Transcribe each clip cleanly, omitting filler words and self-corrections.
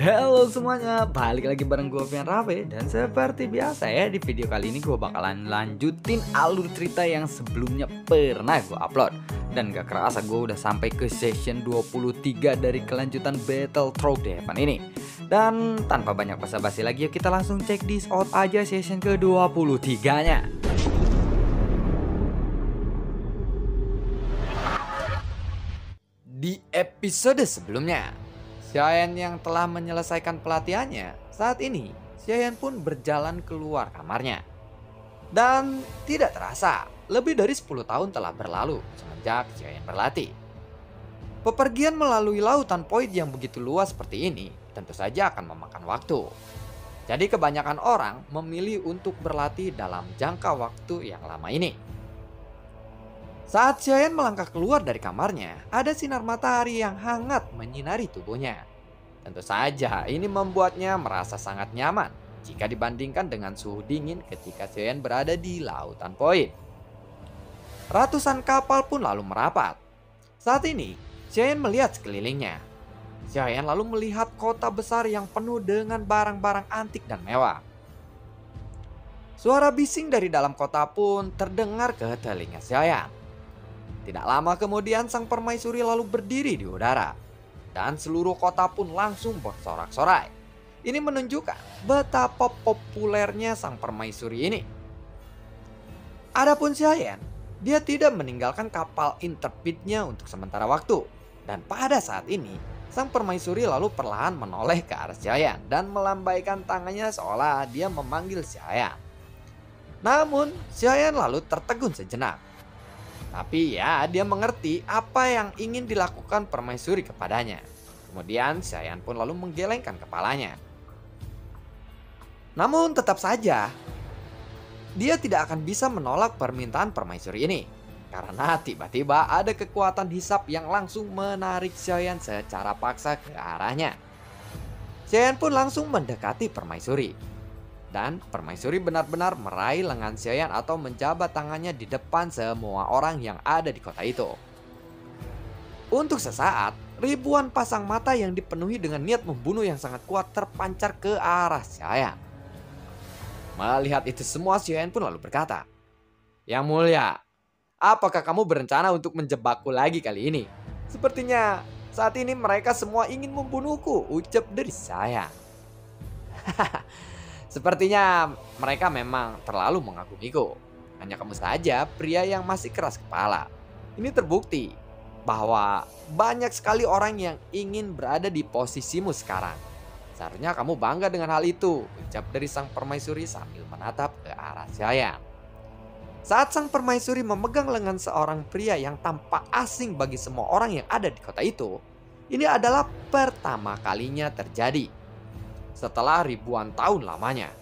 Halo semuanya, balik lagi bareng gue Fian Rafe. Dan seperti biasa ya, di video kali ini gue bakalan lanjutin alur cerita yang sebelumnya pernah gue upload. Dan gak kerasa gue udah sampai ke session 23 dari kelanjutan Battle Through the Heaven ini. Dan tanpa banyak basa-basi lagi, yuk kita langsung check this out aja session ke 23 nya. Di episode sebelumnya, Xiayan yang telah menyelesaikan pelatihannya, saat ini Xiayan pun berjalan keluar kamarnya. Dan tidak terasa, lebih dari 10 tahun telah berlalu semenjak Xiayan berlatih. Pepergian melalui lautan Void yang begitu luas seperti ini tentu saja akan memakan waktu. Jadi kebanyakan orang memilih untuk berlatih dalam jangka waktu yang lama ini. Saat Xiayan melangkah keluar dari kamarnya, ada sinar matahari yang hangat menyinari tubuhnya. Tentu saja ini membuatnya merasa sangat nyaman jika dibandingkan dengan suhu dingin ketika Xiayan berada di lautan Void. Ratusan kapal pun lalu merapat. Saat ini, Xiayan melihat sekelilingnya. Xiayan lalu melihat kota besar yang penuh dengan barang-barang antik dan mewah. Suara bising dari dalam kota pun terdengar ke telinga Xiayan. Tidak lama kemudian sang permaisuri lalu berdiri di udara. Dan seluruh kota pun langsung bersorak-sorai. Ini menunjukkan betapa populernya sang permaisuri ini. Adapun Xiayan, dia tidak meninggalkan kapal Intrepidnya untuk sementara waktu. Dan pada saat ini, sang permaisuri lalu perlahan menoleh ke arah Xiayan dan melambaikan tangannya seolah dia memanggil Xiayan. Namun, Xiayan lalu tertegun sejenak. Tapi ya, dia mengerti apa yang ingin dilakukan permaisuri kepadanya. Kemudian Xiayan pun lalu menggelengkan kepalanya. Namun tetap saja, dia tidak akan bisa menolak permintaan permaisuri ini. Karena tiba-tiba ada kekuatan hisap yang langsung menarik Xiayan secara paksa ke arahnya. Xiayan pun langsung mendekati permaisuri. Dan permaisuri benar-benar meraih lengan Xiayan atau menjabat tangannya di depan semua orang yang ada di kota itu. Untuk sesaat, ribuan pasang mata yang dipenuhi dengan niat membunuh yang sangat kuat terpancar ke arah Xiayan. Melihat itu semua, Xiayan pun lalu berkata, "Yang mulia, apakah kamu berencana untuk menjebakku lagi kali ini? Sepertinya saat ini mereka semua ingin membunuhku," ucap dari Xiayan. "Sepertinya mereka memang terlalu mengagumiku. Hanya kamu saja pria yang masih keras kepala. Ini terbukti bahwa banyak sekali orang yang ingin berada di posisimu sekarang. Seharusnya kamu bangga dengan hal itu," ucap dari sang permaisuri sambil menatap ke arah Xiayan. Saat sang permaisuri memegang lengan seorang pria yang tampak asing bagi semua orang yang ada di kota itu, ini adalah pertama kalinya terjadi setelah ribuan tahun lamanya.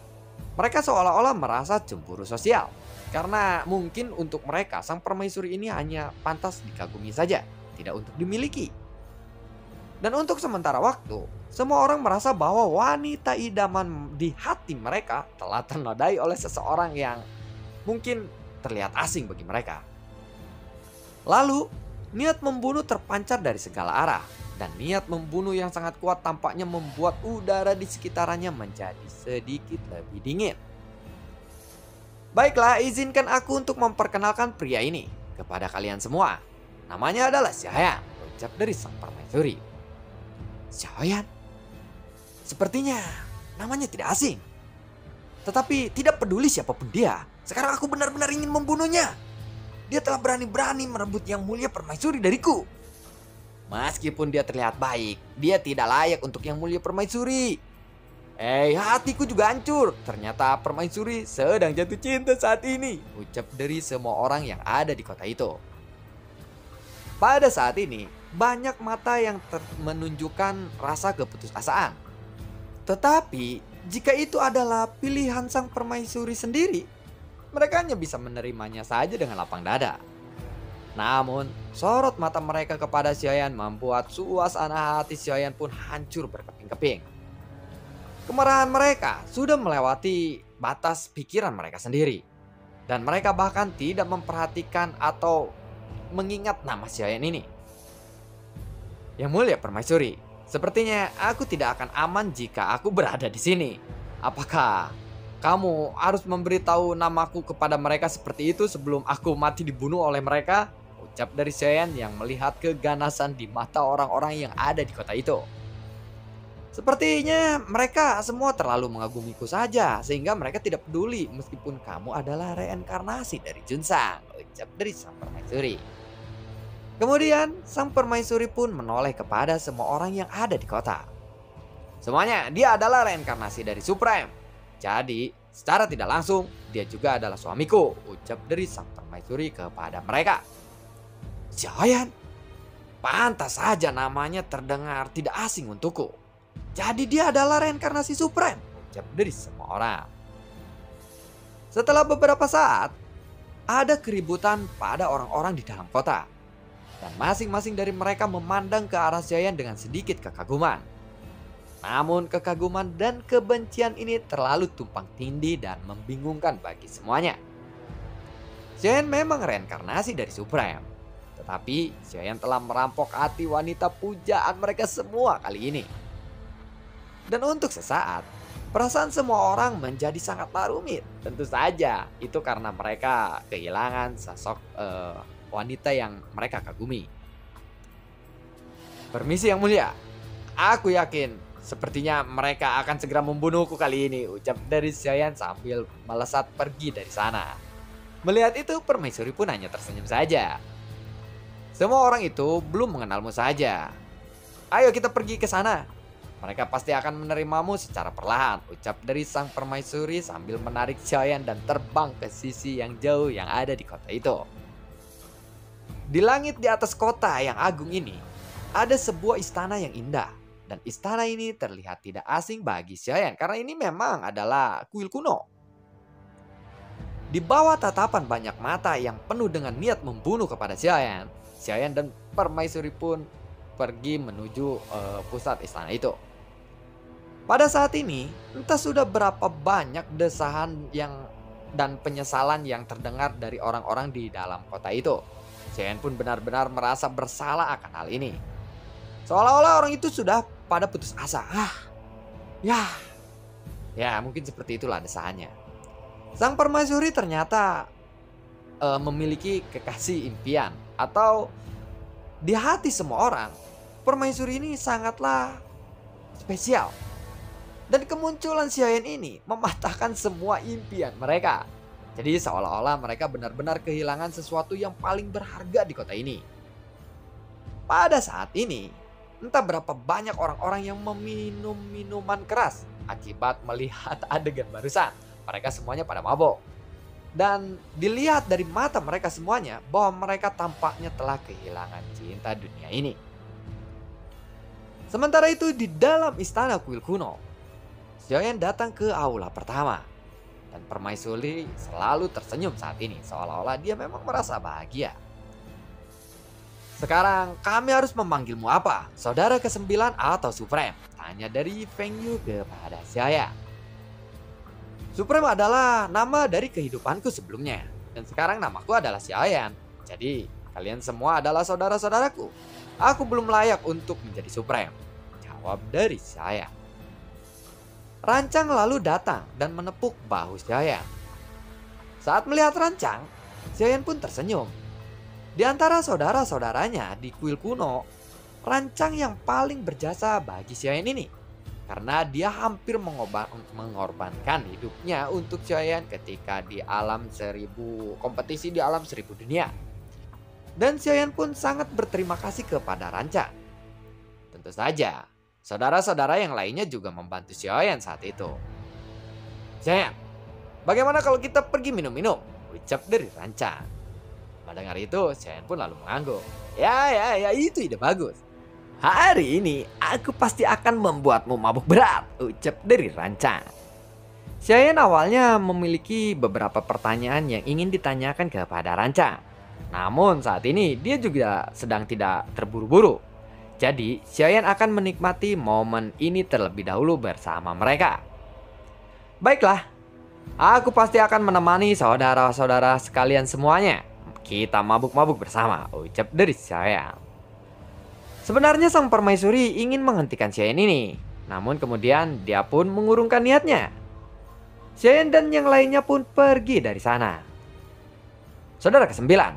Mereka seolah-olah merasa cemburu sosial. Karena mungkin untuk mereka sang permaisuri ini hanya pantas dikagumi saja, tidak untuk dimiliki. Dan untuk sementara waktu, semua orang merasa bahwa wanita idaman di hati mereka telah ternodai oleh seseorang yang mungkin terlihat asing bagi mereka. Lalu, niat membunuh terpancar dari segala arah. Dan niat membunuh yang sangat kuat tampaknya membuat udara di sekitarannya menjadi sedikit lebih dingin. "Baiklah, izinkan aku untuk memperkenalkan pria ini kepada kalian semua. Namanya adalah Xiayan," ucap dari sang permaisuri. Xiayan? Sepertinya namanya tidak asing. Tetapi tidak peduli siapapun dia, sekarang aku benar-benar ingin membunuhnya. Dia telah berani-berani merebut yang mulia permaisuri dariku. Meskipun dia terlihat baik, dia tidak layak untuk yang mulia permaisuri. Hatiku juga hancur. Ternyata permaisuri sedang jatuh cinta saat ini, ucap dari semua orang yang ada di kota itu. Pada saat ini, banyak mata yang menunjukkan rasa keputusasaan. Tetapi, jika itu adalah pilihan sang permaisuri sendiri, mereka hanya bisa menerimanya saja dengan lapang dada. Namun, sorot mata mereka kepada Xiayan membuat suasana hati Xiayan pun hancur berkeping-keping. Kemarahan mereka sudah melewati batas pikiran mereka sendiri. Dan mereka bahkan tidak memperhatikan atau mengingat nama Xiayan ini. "Yang mulia permaisuri, Sepertinya aku tidak akan aman jika aku berada di sini. Apakah kamu harus memberitahu namaku kepada mereka seperti itu sebelum aku mati dibunuh oleh mereka? Ucap dari Cheyenne yang melihat keganasan di mata orang-orang yang ada di kota itu. Sepertinya mereka semua terlalu mengagumiku saja sehingga mereka tidak peduli meskipun kamu adalah reinkarnasi dari Junsang, ucap dari sang permaisuri. Kemudian sang permaisuri pun menoleh kepada semua orang yang ada di kota. Semuanya dia adalah reinkarnasi dari Supreme. Jadi secara tidak langsung dia juga adalah suamiku, ucap dari sang permaisuri kepada mereka. Xiaoyan, pantas saja namanya terdengar tidak asing untukku. Jadi dia adalah reinkarnasi Supreme, ucap dari semua orang. Setelah beberapa saat, ada keributan pada orang-orang di dalam kota. Dan masing-masing dari mereka memandang ke arah Xiaoyan dengan sedikit kekaguman. Namun kekaguman dan kebencian ini terlalu tumpang tindih dan membingungkan bagi semuanya. Xiaoyan memang reinkarnasi dari Supreme. Tetapi Xiaoyan telah merampok hati wanita pujaan mereka semua kali ini. Dan untuk sesaat, perasaan semua orang menjadi sangatlah rumit. Tentu saja, itu karena mereka kehilangan sosok wanita yang mereka kagumi. Permisi yang mulia, aku yakin sepertinya mereka akan segera membunuhku kali ini, ucap dari Xiaoyan sambil melesat pergi dari sana. Melihat itu, permaisuri pun hanya tersenyum saja. Semua orang itu belum mengenalmu saja. Ayo kita pergi ke sana. Mereka pasti akan menerimamu secara perlahan, ucap dari sang permaisuri sambil menarik Xiaoyan dan terbang ke sisi yang jauh yang ada di kota itu. Di langit di atas kota yang agung ini, ada sebuah istana yang indah. Dan istana ini terlihat tidak asing bagi Xiaoyan karena ini memang adalah kuil kuno. Di bawah tatapan banyak mata yang penuh dengan niat membunuh kepada Xiaoyan, Xiaoyan dan permaisuri pun pergi menuju pusat istana itu. Pada saat ini, entah sudah berapa banyak desahan dan penyesalan yang terdengar dari orang-orang di dalam kota itu. Xiaoyan pun benar-benar merasa bersalah akan hal ini. Seolah-olah orang itu sudah pada putus asa. Ya mungkin seperti itulah desahannya. Sang permaisuri ternyata memiliki kekasih impian. Atau di hati semua orang, permaisuri ini sangatlah spesial. Dan kemunculan Xiaoyan ini mematahkan semua impian mereka. Jadi seolah-olah mereka benar-benar kehilangan sesuatu yang paling berharga di kota ini. Pada saat ini, entah berapa banyak orang-orang yang meminum minuman keras akibat melihat adegan barusan. Mereka semuanya pada mabok. Dan dilihat dari mata mereka semuanya bahwa mereka tampaknya telah kehilangan cinta dunia ini. Sementara itu di dalam istana kuil kuno, Xiaoyan datang ke aula pertama. Dan permaisuri selalu tersenyum saat ini seolah-olah dia memang merasa bahagia. Sekarang kami harus memanggilmu apa? Saudara ke-9 atau Supreme? Tanya dari Feng Yu kepada Xiaoyan. Supreme adalah nama dari kehidupanku sebelumnya. Dan sekarang namaku adalah Xiaoyan. Jadi kalian semua adalah saudara-saudaraku. Aku belum layak untuk menjadi Supreme, jawab dari Xiaoyan. Rancang lalu datang dan menepuk bahu Xiaoyan. Saat melihat Rancang, Xiaoyan pun tersenyum. Di antara saudara-saudaranya di kuil kuno, Rancang yang paling berjasa bagi Xiaoyan ini. Karena dia hampir mengorbankan hidupnya untuk Xiaoyan ketika di kompetisi di alam 1000 dunia. Dan Xiaoyan pun sangat berterima kasih kepada Rancang. Tentu saja, saudara-saudara yang lainnya juga membantu Xiaoyan saat itu. Xiaoyan, bagaimana kalau kita pergi minum-minum? Ucap dari Rancang. Mendengar itu, Xiaoyan pun lalu mengangguk. Ya, itu ide bagus. Hari ini aku pasti akan membuatmu mabuk berat, ucap dari Rancang. Xiaoyan awalnya memiliki beberapa pertanyaan yang ingin ditanyakan kepada Rancang. Namun saat ini dia juga sedang tidak terburu-buru. Jadi Xiaoyan akan menikmati momen ini terlebih dahulu bersama mereka. Baiklah, aku pasti akan menemani saudara-saudara sekalian semuanya. Kita mabuk-mabuk bersama, ucap dari Xiaoyan. Sebenarnya sang permaisuri ingin menghentikan Xiaoyan ini, namun kemudian dia pun mengurungkan niatnya. Xiaoyan dan yang lainnya pun pergi dari sana. Saudara kesembilan,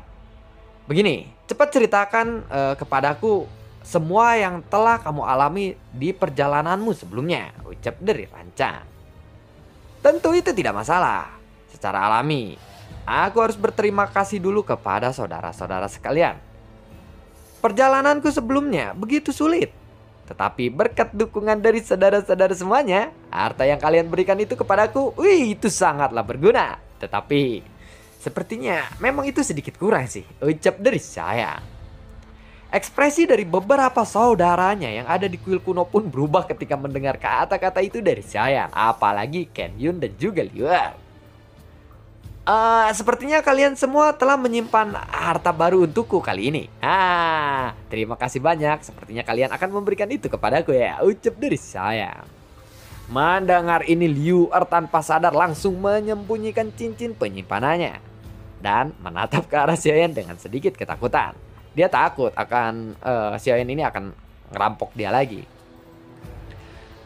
begini, cepat ceritakan kepadaku semua yang telah kamu alami di perjalananmu sebelumnya, ucap dari Rancang. Tentu itu tidak masalah. Secara alami, aku harus berterima kasih dulu kepada saudara-saudara sekalian. Perjalananku sebelumnya begitu sulit. Tetapi berkat dukungan dari saudara-saudara semuanya, harta yang kalian berikan itu kepadaku, itu sangatlah berguna. Tetapi sepertinya memang itu sedikit kurang sih, ucap dari saya. Ekspresi dari beberapa saudaranya yang ada di kuil kuno pun berubah ketika mendengar kata-kata itu dari saya. Apalagi Ken Yun dan juga Liu. Sepertinya kalian semua telah menyimpan harta baru untukku kali ini. Terima kasih banyak. Sepertinya kalian akan memberikan itu kepadaku ya, ucap dari saya. Mendengar ini Liu tanpa sadar langsung menyembunyikan cincin penyimpanannya dan menatap ke arah Xiaoyan dengan sedikit ketakutan. Dia takut akan Xiaoyan ini akan ngerampok dia lagi.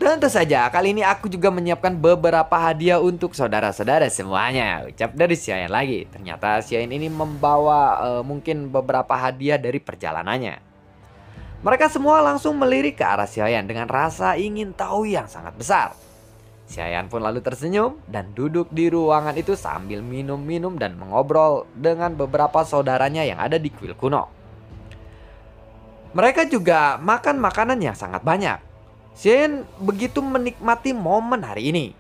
Tentu saja kali ini aku juga menyiapkan beberapa hadiah untuk saudara-saudara semuanya, ucap dari Xiaoyan lagi. Ternyata Xiaoyan ini membawa mungkin beberapa hadiah dari perjalanannya. Mereka semua langsung melirik ke arah Xiaoyan dengan rasa ingin tahu yang sangat besar. Xiaoyan pun lalu tersenyum dan duduk di ruangan itu sambil minum-minum dan mengobrol dengan beberapa saudaranya yang ada di kuil kuno. Mereka juga makan makanan yang sangat banyak. Xiaoyan begitu menikmati momen hari ini.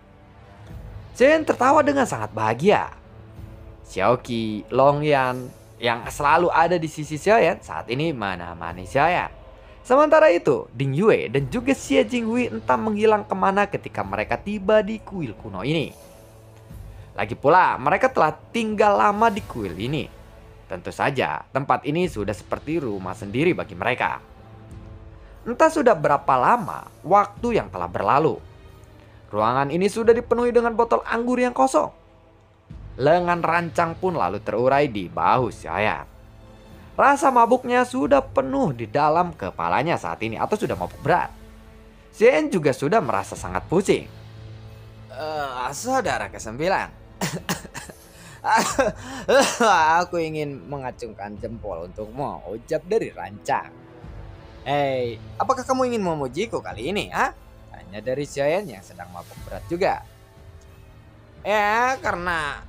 Xiaoyan tertawa dengan sangat bahagia. Xiaoqi, Longyan yang selalu ada di sisi Xiaoyan saat ini menemani Xiaoyan. Sementara itu, Ding Yue dan juga Xie Jinghui entah menghilang kemana ketika mereka tiba di kuil kuno ini. Lagi pula, mereka telah tinggal lama di kuil ini. Tentu saja, tempat ini sudah seperti rumah sendiri bagi mereka. Entah sudah berapa lama waktu yang telah berlalu. Ruangan ini sudah dipenuhi dengan botol anggur yang kosong. Lengan Rancang pun lalu terurai di bahu Xiaoyan. Rasa mabuknya sudah penuh di dalam kepalanya saat ini atau sudah mabuk berat. Xiaoyan juga sudah merasa sangat pusing. Saudara kesembilan. Aku ingin mengacungkan jempol untukmu, ucap dari Rancang. Hei, apakah kamu ingin memujiku kali ini? Tanya dari Xiaoyan yang sedang mabuk berat juga. Ya, karena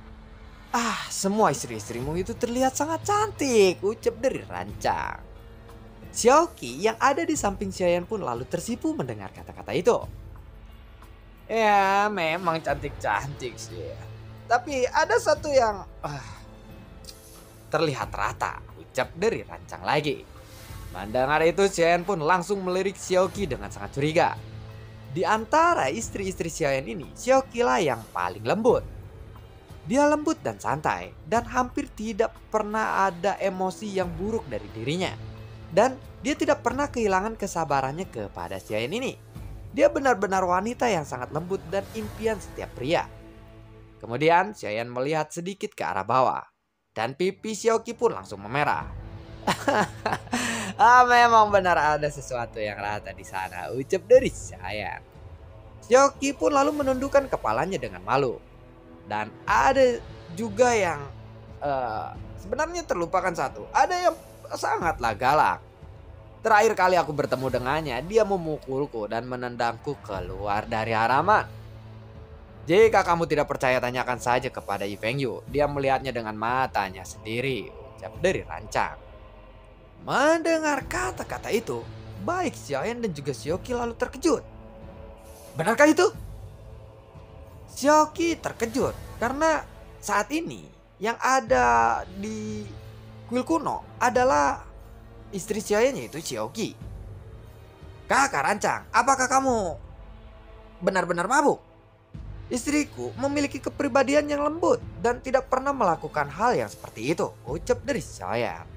semua istri-istrimu itu terlihat sangat cantik, ucap dari Rancang. Xiaoqi yang ada di samping Xiaoyan pun lalu tersipu mendengar kata-kata itu. Ya, memang cantik-cantik sih. Tapi ada satu yang terlihat rata, ucap dari Rancang lagi. Mendengar itu, Xiaoyan pun langsung melirik Xiaoqi dengan sangat curiga. Di antara istri-istri Xiaoyan ini, Xiaoqi lah yang paling lembut. Dia lembut dan santai, dan hampir tidak pernah ada emosi yang buruk dari dirinya. Dan dia tidak pernah kehilangan kesabarannya kepada Xiaoyan ini. Dia benar-benar wanita yang sangat lembut dan impian setiap pria. Kemudian Xiaoyan melihat sedikit ke arah bawah, dan pipi Xiaoqi pun langsung memerah. Memang benar ada sesuatu yang rata di sana, ucap dari Xiaoyan. Xiaoqi pun lalu menundukkan kepalanya dengan malu. Dan ada juga yang sebenarnya terlupakan satu. Ada yang sangatlah galak. Terakhir kali aku bertemu dengannya, dia memukulku dan menendangku keluar dari haraman. Jika kamu tidak percaya, tanyakan saja kepada Yi Fengyu. Dia melihatnya dengan matanya sendiri, ucap dari Rancang. Mendengar kata-kata itu, baik Xiaoyan dan juga Xiaoqi lalu terkejut. Benarkah itu? Xiaoqi terkejut karena saat ini yang ada di kuil kuno adalah istri Xiaoyan, yaitu Xiaoqi. Kakak Rancang, apakah kamu benar-benar mabuk? Istriku memiliki kepribadian yang lembut dan tidak pernah melakukan hal yang seperti itu, ucap dari Xiaoyan.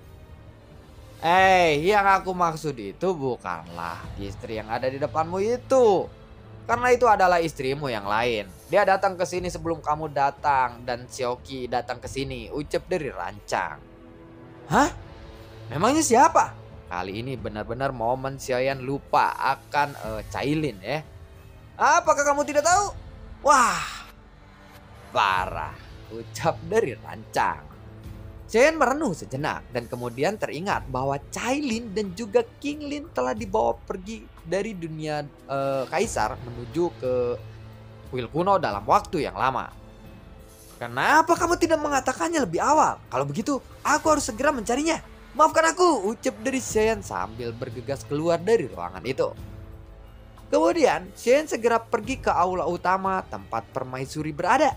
Yang aku maksud itu bukanlah istri yang ada di depanmu itu. Karena itu adalah istrimu yang lain. Dia datang ke sini sebelum kamu datang dan Xiaoqi datang ke sini, ucap dari Rancang. Hah? Memangnya siapa? Kali ini benar-benar momen Xiaoyan lupa akan Cailin ya. Apakah kamu tidak tahu? Wah, parah, ucap dari rancang. Xiaoyan merenung sejenak dan kemudian teringat bahwa Cailin dan juga King Lin telah dibawa pergi dari dunia kaisar menuju ke kuil kuno dalam waktu yang lama. Kenapa kamu tidak mengatakannya lebih awal? Kalau begitu, aku harus segera mencarinya. Maafkan aku, ucap dari Xiaoyan sambil bergegas keluar dari ruangan itu. Kemudian, Xiaoyan segera pergi ke aula utama tempat permaisuri berada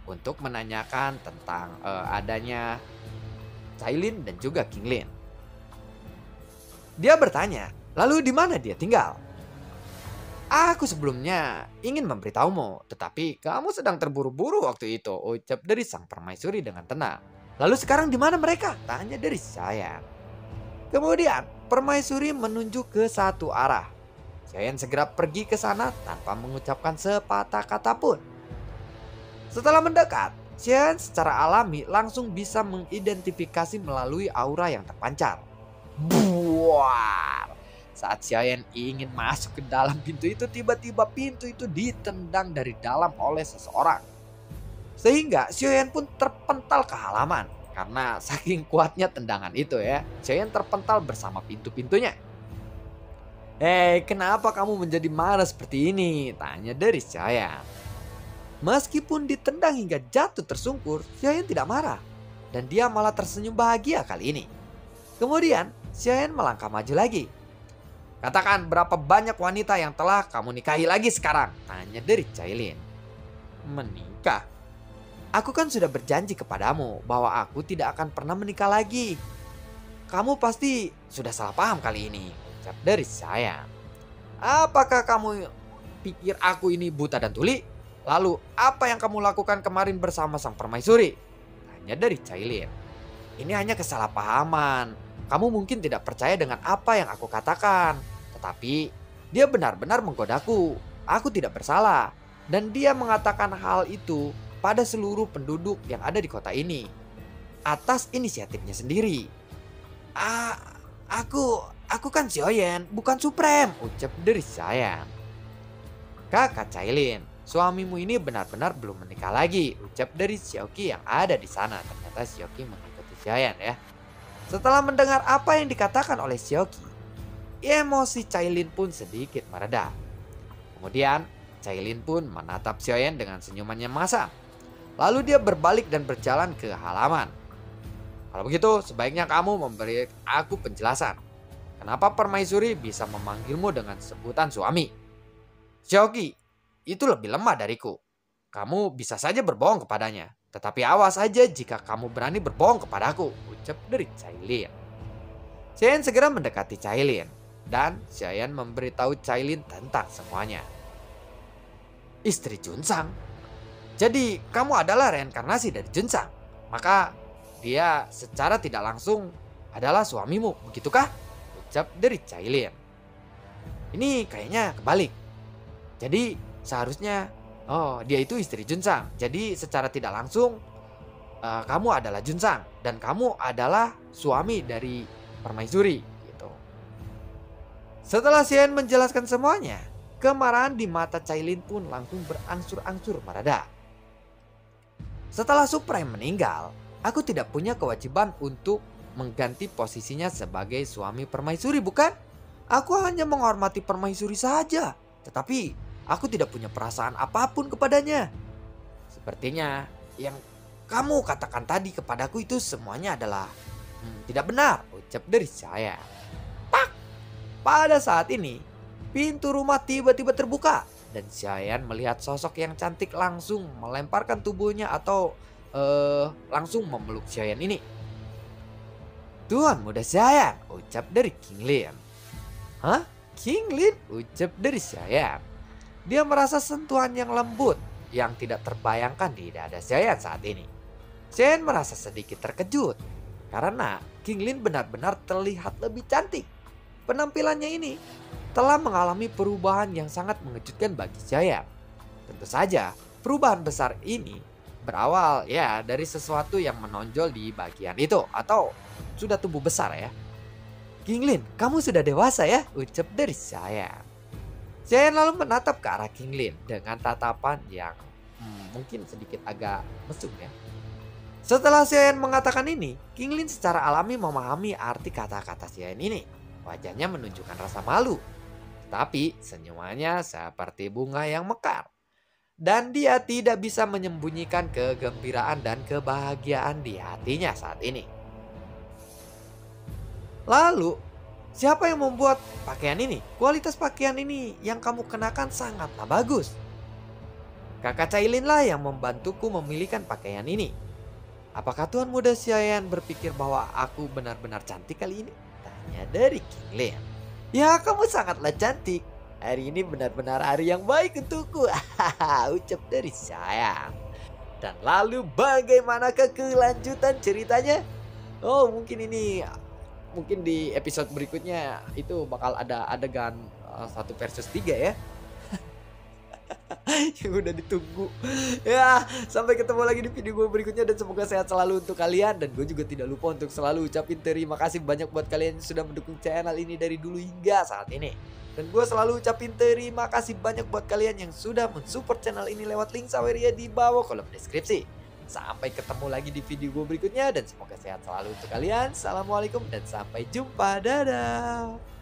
untuk menanyakan tentang adanya Cailin dan juga King Lin. Dia bertanya, lalu di mana dia tinggal? Aku sebelumnya ingin memberitahumu, tetapi kamu sedang terburu-buru waktu itu, ucap dari sang permaisuri dengan tenang. Lalu sekarang di mana mereka? Tanya dari Xiaoyan. Kemudian permaisuri menunjuk ke satu arah. Xiaoyan segera pergi ke sana tanpa mengucapkan sepatah kata pun. Setelah mendekat, Xiaoyan secara alami langsung bisa mengidentifikasi melalui aura yang terpancar. Buar! Saat Xiaoyan ingin masuk ke dalam pintu itu, tiba-tiba pintu itu ditendang dari dalam oleh seseorang. Sehingga Xiaoyan pun terpental ke halaman. Karena saking kuatnya tendangan itu ya, Xiaoyan terpental bersama pintu-pintunya. Hei, kenapa kamu menjadi marah seperti ini? Tanya dari Xiaoyan. Meskipun ditendang hingga jatuh tersungkur, Xiaoyan tidak marah. Dan dia malah tersenyum bahagia kali ini. Kemudian, Xiaoyan melangkah maju lagi. Katakan berapa banyak wanita yang telah kamu nikahi lagi sekarang? Tanya dari Cailin. Menikah? Aku kan sudah berjanji kepadamu bahwa aku tidak akan pernah menikah lagi. Kamu pasti sudah salah paham kali ini, ucap dari Xiaoyan. Apakah kamu pikir aku ini buta dan tuli? Lalu apa yang kamu lakukan kemarin bersama sang permaisuri? Tanya dari Cailin. Ini hanya kesalahpahaman. Kamu mungkin tidak percaya dengan apa yang aku katakan. Tetapi dia benar-benar menggodaku. Aku tidak bersalah. Dan dia mengatakan hal itu pada seluruh penduduk yang ada di kota ini. Atas inisiatifnya sendiri. Aku kan Xiaoyan, bukan Supreme, ucap dari Xiaoyan. Kakak Cailin. Suamimu ini benar-benar belum menikah lagi, ucap dari Xiaoqi yang ada di sana. Ternyata Xiaoqi mengikuti Xiaoyan ya. Setelah mendengar apa yang dikatakan oleh Xiaoqi, emosi Cailin pun sedikit mereda. Kemudian Cailin pun menatap Xiaoyan dengan senyumannya masam. Lalu dia berbalik dan berjalan ke halaman. Kalau begitu, sebaiknya kamu memberi aku penjelasan. Kenapa permaisuri bisa memanggilmu dengan sebutan suami? Xiaoqi, itu lebih lemah dariku. Kamu bisa saja berbohong kepadanya. Tetapi awas aja jika kamu berani berbohong kepadaku, ucap dari Cailin. Xiaoyan segera mendekati Cailin. Dan Xiaoyan memberitahu Cailin tentang semuanya. Istri Junsang? Jadi kamu adalah reinkarnasi dari Junsang. Maka dia secara tidak langsung adalah suamimu, begitukah? Ucap dari Cailin. Ini kayaknya kebalik. Jadi seharusnya, dia itu istri Junsang. Jadi secara tidak langsung kamu adalah Junsang dan kamu adalah suami dari permaisuri gitu. Setelah Xiaoyan menjelaskan semuanya, kemarahan di mata Cailin pun langsung berangsur-angsur mereda. Setelah Supreme meninggal, aku tidak punya kewajiban untuk mengganti posisinya sebagai suami permaisuri, bukan? Aku hanya menghormati permaisuri saja. Tetapi aku tidak punya perasaan apapun kepadanya. Sepertinya yang kamu katakan tadi kepadaku itu semuanya adalah tidak benar, ucap dari saya. Pak! Pada saat ini, pintu rumah tiba-tiba terbuka. Dan Xiaoyan melihat sosok yang cantik langsung melemparkan tubuhnya atau langsung memeluk Xiaoyan ini. Tuan muda Xiaoyan, ucap dari King Lin. Hah? King Lin? Ucap dari Xiaoyan. Dia merasa sentuhan yang lembut yang tidak terbayangkan di dada Xiaoyan saat ini. Xiaoyan merasa sedikit terkejut karena King Lin benar-benar terlihat lebih cantik. Penampilannya ini telah mengalami perubahan yang sangat mengejutkan bagi Xiaoyan. Tentu saja perubahan besar ini berawal ya dari sesuatu yang menonjol di bagian itu atau sudah tumbuh besar ya. King Lin, kamu sudah dewasa ya, ucap dari Xiaoyan. Xiaoyan lalu menatap ke arah King Lin dengan tatapan yang mungkin sedikit agak mesum ya. Setelah Xiaoyan mengatakan ini, King Lin secara alami memahami arti kata-kata Xiaoyan ini. Wajahnya menunjukkan rasa malu. Tapi senyumannya seperti bunga yang mekar. Dan dia tidak bisa menyembunyikan kegembiraan dan kebahagiaan di hatinya saat ini. Lalu, siapa yang membuat pakaian ini? Kualitas pakaian ini yang kamu kenakan sangatlah bagus. Kakak Cailin lah yang membantuku memilihkan pakaian ini. Apakah Tuan Muda Xiaoyan berpikir bahwa aku benar-benar cantik kali ini? Tanya dari King Lin. Ya, kamu sangatlah cantik. Hari ini benar-benar hari yang baik untukku. Ucap dari Xiaoyan. Dan lalu bagaimanakah kelanjutan ceritanya? Oh, mungkin di episode berikutnya itu bakal ada adegan 1 versus 3 ya. Yang udah ditunggu. Ya, sampai ketemu lagi di video gue berikutnya, dan semoga sehat selalu untuk kalian. Dan gue juga tidak lupa untuk selalu ucapin terima kasih banyak buat kalian yang sudah mendukung channel ini dari dulu hingga saat ini. Dan gue selalu ucapin terima kasih banyak buat kalian yang sudah mensupport channel ini lewat link Saweria di bawah kolom deskripsi. Sampai ketemu lagi di video gue berikutnya, dan semoga sehat selalu untuk kalian. Assalamualaikum dan sampai jumpa. Dadah.